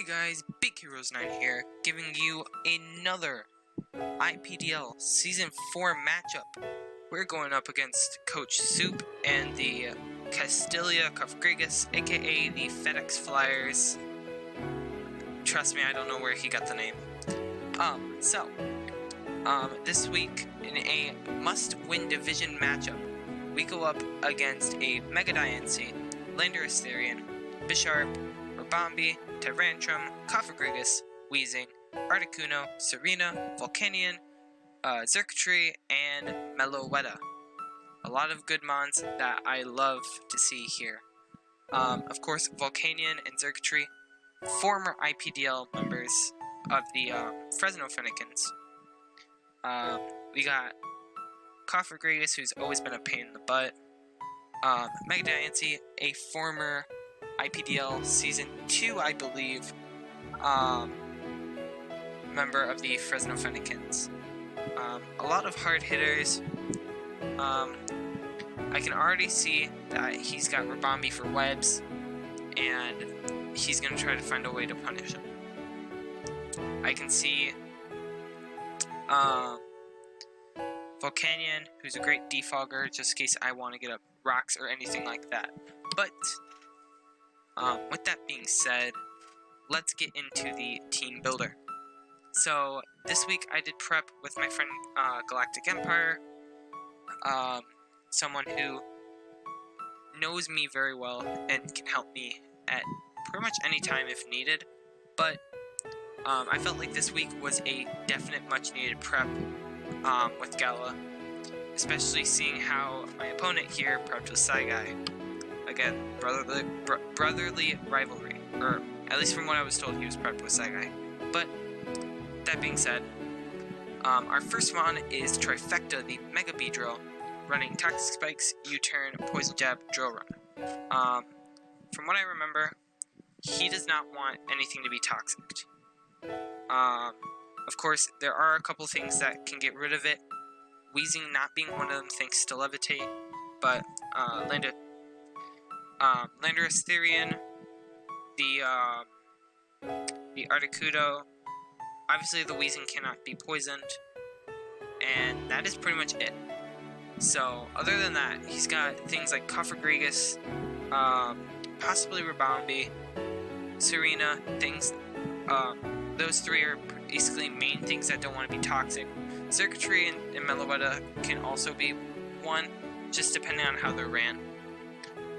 Hey guys, Big Heroes 9 here, giving you another IPDL Season 4 matchup. We're going up against Coach Soup and the Castilia Cofgregas, aka the Fed Ex Fliers. Trust me, I don't know where he got the name. This week, in a must-win division matchup, we go up against a Mega Diancie, Lander Asterian, Bisharp, Rabambi, Tyrantrum, Cofgregas, Weezing, Articuno, Serena, Volcanion, Xurkitree, and Meloetta. A lot of good mons that I love to see here. Of course, Volcanion and Xurkitree, former IPDL members of the Fresno Fennekin's. We got Cofgregas, who's always been a pain in the butt. Mega Diancie, a former IPDL Season 2, I believe, member of the Fresno Fennekin's. A lot of hard hitters. I can already see that he's got Rabambi for webs, and he's going to try to find a way to punish him. I can see Volcanion, who's a great defogger, just in case I want to get up rocks or anything like that. But with that being said, let's get into the team builder. So this week I did prep with my friend Galactic Empire, someone who knows me very well and can help me at pretty much any time if needed. But I felt like this week was a definite much needed prep with Gala, especially seeing how my opponent here prepped with Saigai. Again, brotherly rivalry, or at least from what I was told, he was prepped with Saigai. But that being said, our first mon is Trifecta, the Mega Beedrill, running Toxic Spikes, U-Turn, Poison Jab, Drill Run. From what I remember, he does not want anything to be toxic. Of course, there are a couple things that can get rid of it. Weezing not being one of them thanks to Levitate, but Lander Asterian, the Articuno, obviously the Weezing cannot be poisoned, and that is pretty much it. So, other than that, he's got things like Cofgregas, possibly Rabambi, Serena, things, those three are basically main things that don't want to be toxic. Xurkitree and Meloetta can also be one, just depending on how they're ran.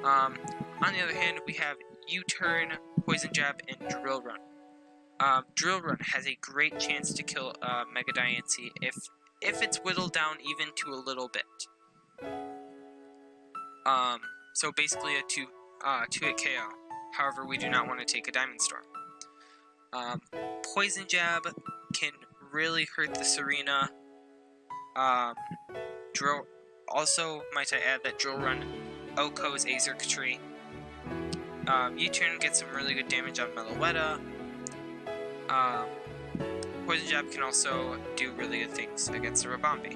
On the other hand, we have U-Turn, Poison Jab, and Drill Run. Drill Run has a great chance to kill Mega Diancie if it's whittled down even to a little bit. So basically a 2-hit KO. However, we do not want to take a Diamond Storm. Poison Jab can really hurt the Serena. Also, might I add that Drill Run OHKOs a Xurkitree. U-Turn gets some really good damage on Meloetta. Poison Jab can also do really good things against the Rabambi.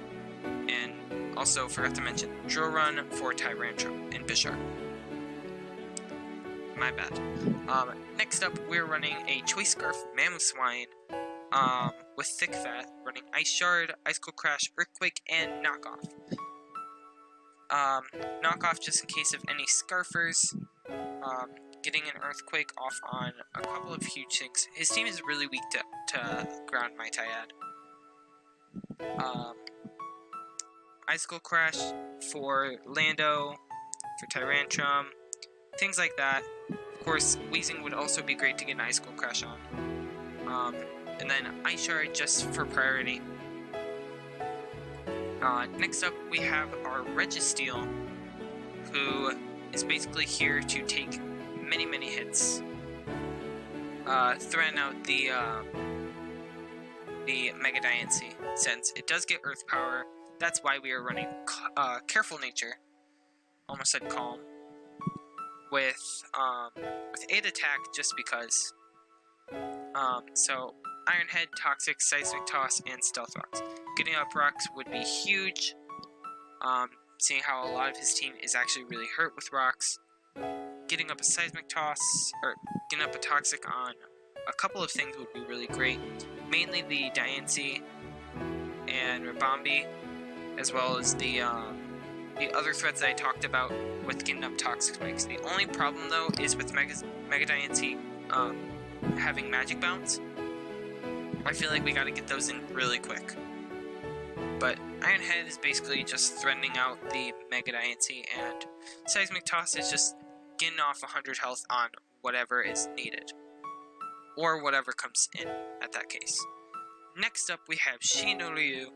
And also, forgot to mention, Drill Run for Tyrantrum and Bisharp. My bad. Next up, we're running a Choice Scarf Mamoswine with Thick Fat, running Ice Shard, Icicle Crash, Earthquake, and Knockoff. Knockoff just in case of any Scarfers. Getting an Earthquake off on a couple of huge things. His team is really weak to ground, might I add. Icicle Crash for Lando, for Tyrantrum, things like that. Of course, Weezing would also be great to get an Icicle Crash on. And then Ice Shard just for priority. Next up, we have our Registeel, who is basically here to take many hits. Threaten out the Mega Diancie, since it does get Earth Power. That's why we are running Careful Nature. Almost said Calm. With 8 attack, just because. So Iron Head, Toxic, Seismic Toss, and Stealth Rocks. Getting up rocks would be huge. Seeing how a lot of his team is actually really hurt with rocks. Getting up a Seismic Toss, or getting up a Toxic on a couple of things would be really great. Mainly the Diancie and Rabambi, as well as the other threats that I talked about with getting up toxic spikes. The only problem though is with Mega Diancie having magic bounce. I feel like we gotta get those in really quick. But Iron Head is basically just threatening out the Mega Diancie, and Seismic Toss is just getting off 100 health on whatever is needed. Or whatever comes in at that case. Next up we have Ryūjin,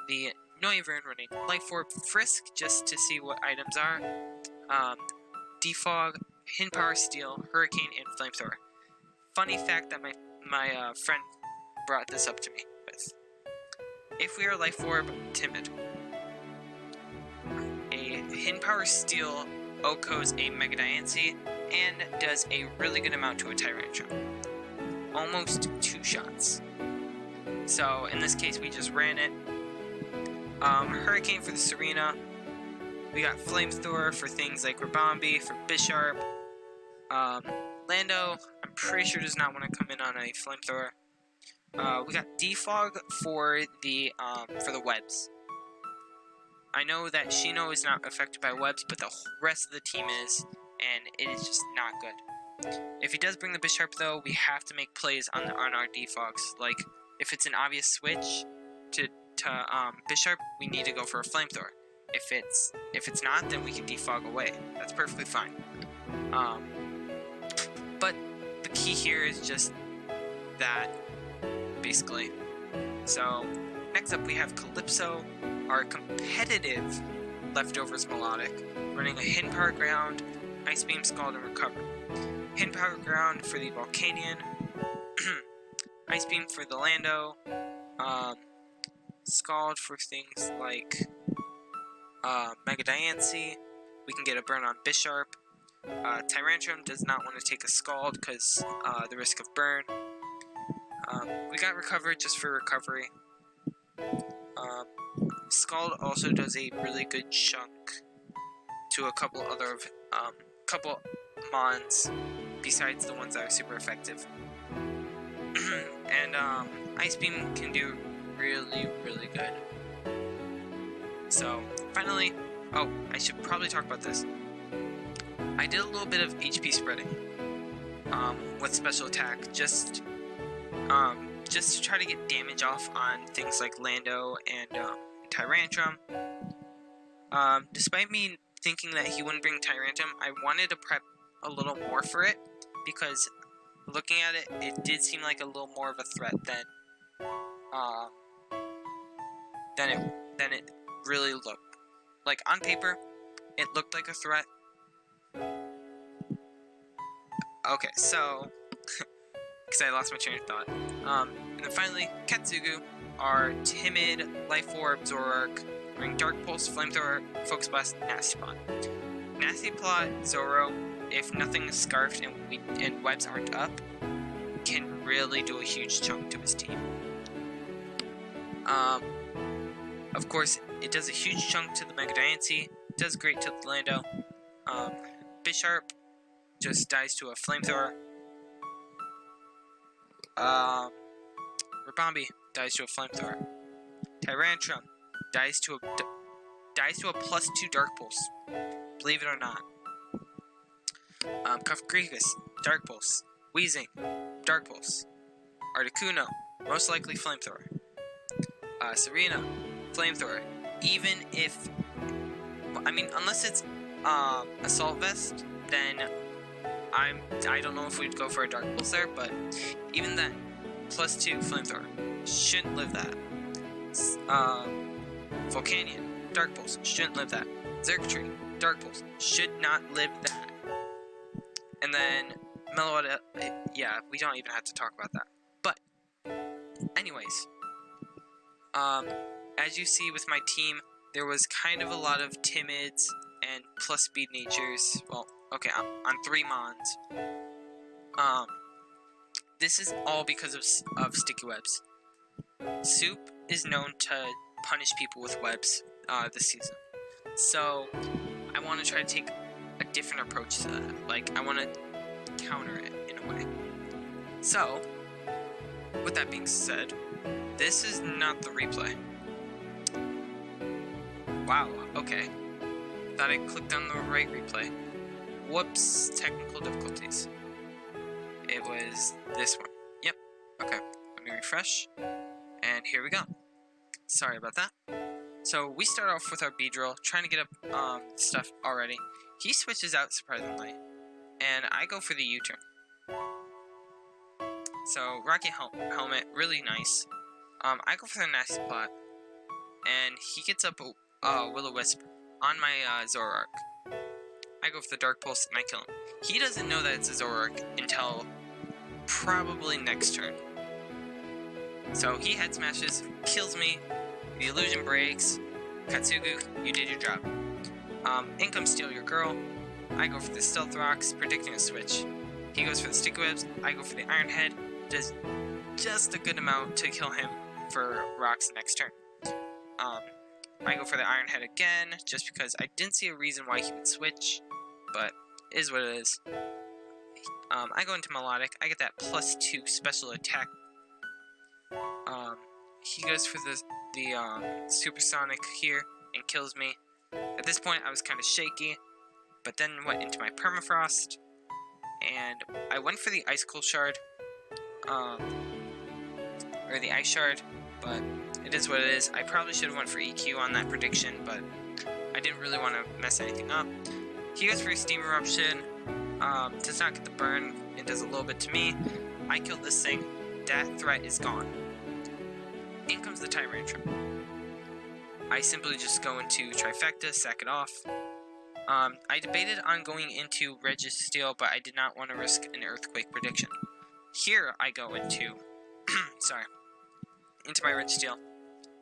the Noivern running Life Orb, Frisk just to see what items are, Defog, Hin Power Steel, Hurricane, and Flamethrower. Funny fact that my friend brought this up to me with. If we are Life Orb Timid, a Hin Power Steel OHKOs a Mega Diancie and does a really good amount to a Tyrantrum. Almost 2 shots. So in this case we just ran it. Hurricane for the Serena. We got Flamethrower for things like Rabambi, for Bisharp. Lando, I'm pretty sure does not want to come in on a Flamethrower. We got Defog for the webs. I know that Shino is not affected by webs, but the rest of the team is, and it is just not good. If he does bring the Bisharp though, we have to make plays on our Defogs. Like if it's an obvious switch to Bisharp, we need to go for a Flamethrower. If it's not, then we can defog away. That's perfectly fine. But the key here is just that, basically. So next up we have Calypso, our competitive leftovers melodic, running a Hin Power Ground, Ice Beam, Scald, and Recover. Hin Power Ground for the Volcanion, Ice Beam for the Lando, Scald for things like Mega Diancie. We can get a burn on Bisharp. Tyrantrum does not want to take a Scald because the risk of burn. We got Recover just for recovery. Scald also does a really good chunk to a couple other couple mons besides the ones that are super effective. And Ice Beam can do really, really good. So finally, oh, I should probably talk about this. I did a little bit of HP spreading with special attack, just to try to get damage off on things like Lando and Tyrantrum. Despite me thinking that he wouldn't bring Tyrantrum, I wanted to prep a little more for it, because looking at it, it did seem like a little more of a threat than it really looked. Like on paper, it looked like a threat. Okay, so because I lost my train of thought. And then finally, Katsugu, our timid Life Orb Zoroark, bring Dark Pulse, Flamethrower, Focus Blast, Nasty Plot. Nasty Plot Zoro, if nothing is scarfed and webs aren't up, can really do a huge chunk to his team. Of course, it does a huge chunk to the Mega Diancie, does great to the Lando. Bisharp just dies to a Flamethrower. Rabambi dies to a Flamethrower. Tyrantrum dies to a +2 Dark Pulse. Believe it or not. Kafgrigus, Dark Pulse. Weezing, Dark Pulse. Articuno, most likely Flamethrower. Serena, Flamethrower. Even if, I mean, unless it's Assault Vest, then I don't know if we'd go for a Dark Pulse there, but even then, +2 Flamethrower. Shouldn't live that. Volcanion, Dark Pulse. Shouldn't live that. Xurkitree, Dark Pulse. Should not live that. And then Meloetta, yeah, we don't even have to talk about that. But, anyways, as you see with my team, there was kind of a lot of timids and plus speed natures. Well, okay, on 3 mons. This is all because of sticky webs. Soup is known to punish people with webs this season. So, I want to try to take a different approach to that. Like, I want to counter it in a way. So, with that being said, this is not the replay. Wow, okay. Thought I clicked on the right replay. Whoops, technical difficulties. It was this one. Yep, okay. Let me refresh. And here we go. Sorry about that. So we start off with our B drill, trying to get up stuff already. He switches out surprisingly, and I go for the U-turn. So rocket helmet, really nice. I go for the nasty plot, and he gets up Will-O-Wisp on my Zoroark. I go for the Dark Pulse and I kill him. He doesn't know that it's a Zoroark until probably next turn. So he head smashes, kills me, the illusion breaks. Katsugu, you did your job. In comes Steal Your Girl. I go for the Stealth Rocks, predicting a switch. He goes for the Sticky Webs, I go for the Iron Head, does just a good amount to kill him for rocks next turn. I go for the Iron Head again, just because I didn't see a reason why he would switch, but it is what it is. I go into Melodic, I get that +2 special attack. He goes for the Supersonic here and kills me. At this point I was kind of shaky, but then went into my Permafrost, and I went for the Icicle Shard, or the Ice Shard, but it is what it is. I probably should have went for EQ on that prediction, but I didn't really want to mess anything up. He goes for a Steam Eruption, does not get the burn, it does a little bit to me. I killed this thing, that threat is gone. In comes the Tyrantrum. I simply just go into Trifecta, sack it off. I debated on going into Registeel, but I did not want to risk an Earthquake prediction. Here I go into, into my Registeel.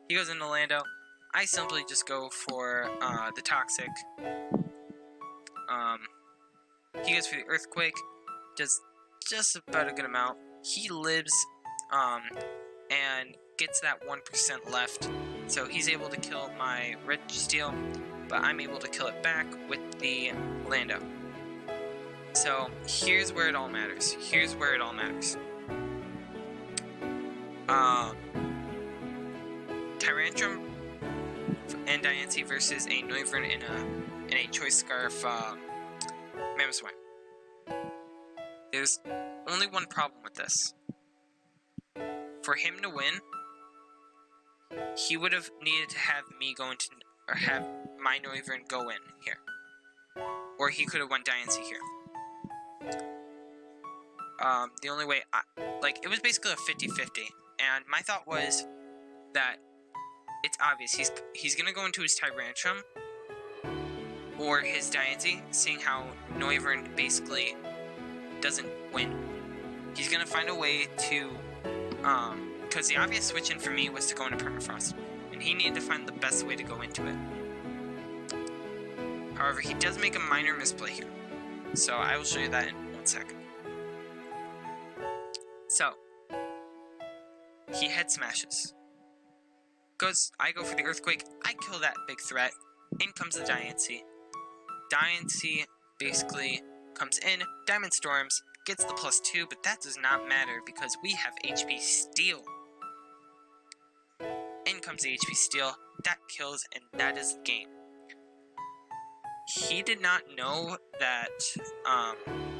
He goes into Lando. I simply just go for the Toxic. He goes for the Earthquake, does just about a good amount. He lives, and gets that 1% left, so he's able to kill my Registeel, but I'm able to kill it back with the Lando. So here's where it all matters. Tyrantrum and Diancie versus a Noivern in a Choice Scarf Mamoswine. There's only one problem with this. For him to win, he would have needed to have me go into, or have my Noivern go in here. Or he could have won Diancie here. The only way, it was basically a 50-50. And my thought was that it's obvious, he's gonna go into his Tyrantrum or his Diancie, seeing how Noivern basically doesn't win. He's gonna find a way to, because the obvious switch in for me was to go into Permafrost, and he needed to find the best way to go into it. However, he does make a minor misplay here, so I will show you that in 1 second. So, he head smashes. I go for the Earthquake, I kill that big threat, in comes the Diancie. Diancie basically comes in, Diamond Storms, gets the +2, but that does not matter because we have HP Steel. In comes the HP Steel, that kills, and that is the game. He did not know that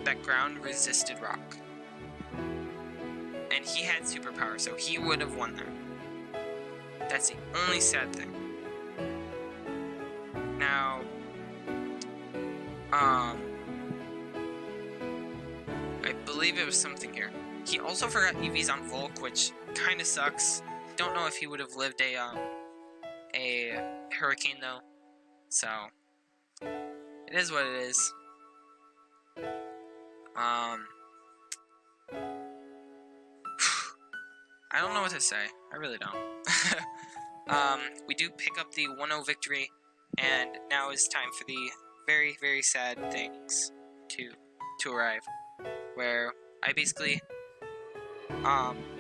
that ground resisted rock. And he had superpower, so he would have won there. That's the only sad thing. Now, I believe it was something here. He also forgot EVs on Volk, which kind of sucks. Don't know if he would have lived a hurricane though. So it is what it is. I don't know what to say. I really don't. We do pick up the 1-0 victory, and now is time for the very, very sad things to arrive. Where I basically,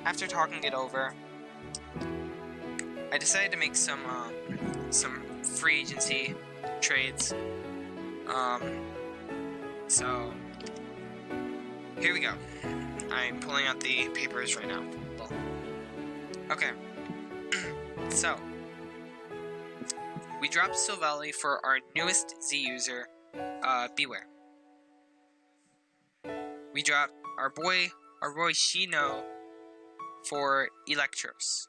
after talking it over, I decided to make some free agency trades. So here we go. I'm pulling out the papers right now. Okay. So, we dropped Silvally for our newest Z user, Beware. We dropped our boy Shino for Electros.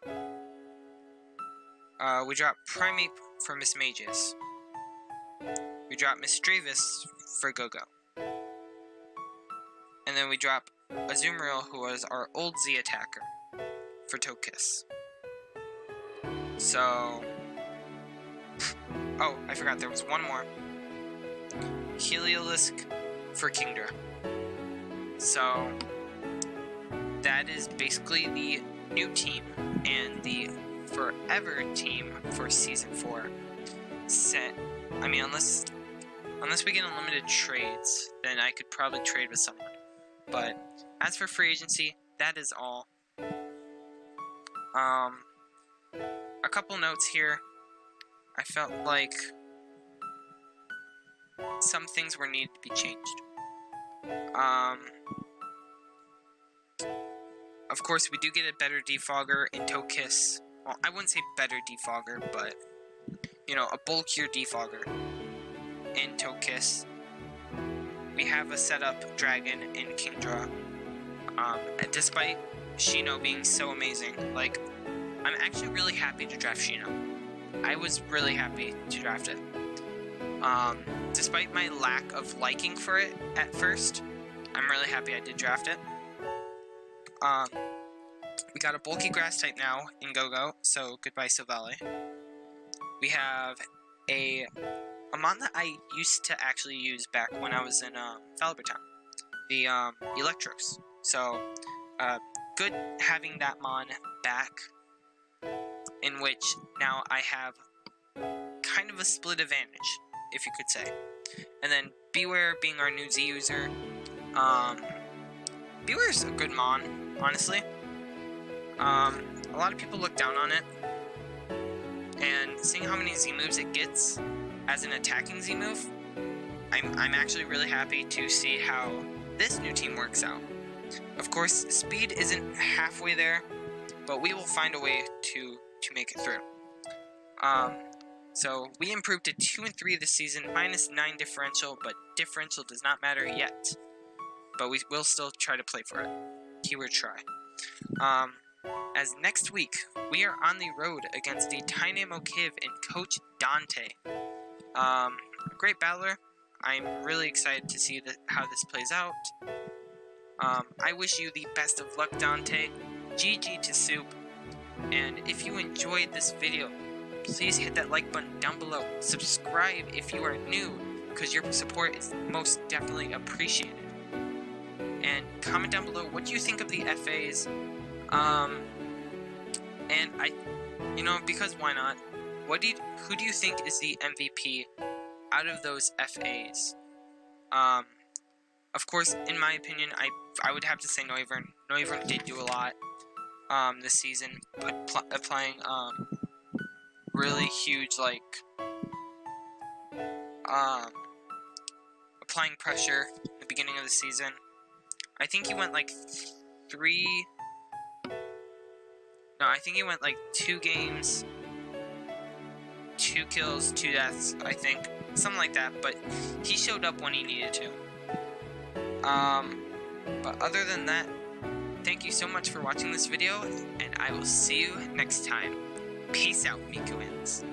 We dropped Primate for Miss Magus. We dropped Miss Stravis for Go-Go. And then we dropped Azumarill, who was our old Z attacker, for Tokiss. So... oh, I forgot there was one more. Heliolisk for Kingdra. So... that is basically the new team, and the forever team for Season 4. I mean, unless we get unlimited trades, then I could probably trade with someone. But as for free agency, that is all. A couple notes here. I felt like some things were needed to be changed. Of course, we do get a better defogger in Tokiss. Well, I wouldn't say better defogger, but, you know, a bulkier defogger in Tokiss. We have a setup dragon in Kingdra. Despite Shino being so amazing, like, I'm actually really happy to draft Shino. I was really happy to draft it. Despite my lack of liking for it at first, I'm really happy I did draft it. We got a bulky grass type now in Go-Go, so goodbye Silvally. We have a mon that I used to actually use back when I was in Falber Town, the Electros. So, good having that mon back, in which now I have kind of a split advantage, if you could say. And then Beware being our new Z user. Beware's a good mon, honestly. A lot of people look down on it, and seeing how many Z moves it gets as an attacking Z move, I'm actually really happy to see how this new team works out. Of course, speed isn't halfway there, but we will find a way to make it through. So we improved to 2 and 3 this season, -9 differential, but differential does not matter yet. But we will still try to play for it. Keyword try. As next week, we are on the road against the Dynamo Kiv and Coach Dante. A great battler. I'm really excited to see how this plays out. I wish you the best of luck, Dante. GG to Soup. And if you enjoyed this video, please hit that like button down below. Subscribe if you are new, because your support is most definitely appreciated. And comment down below what you think of the FAs. And because why not? Who do you think is the MVP out of those FAs? Of course, in my opinion, I would have to say Ryūjin. Ryūjin did do a lot this season, applying really huge, like, applying pressure at the beginning of the season. I think he went like 2 games, 2 kills, 2 deaths, I think. Something like that, but he showed up when he needed to. But other than that, thank you so much for watching this video, and I will see you next time. Peace out, Mikuins.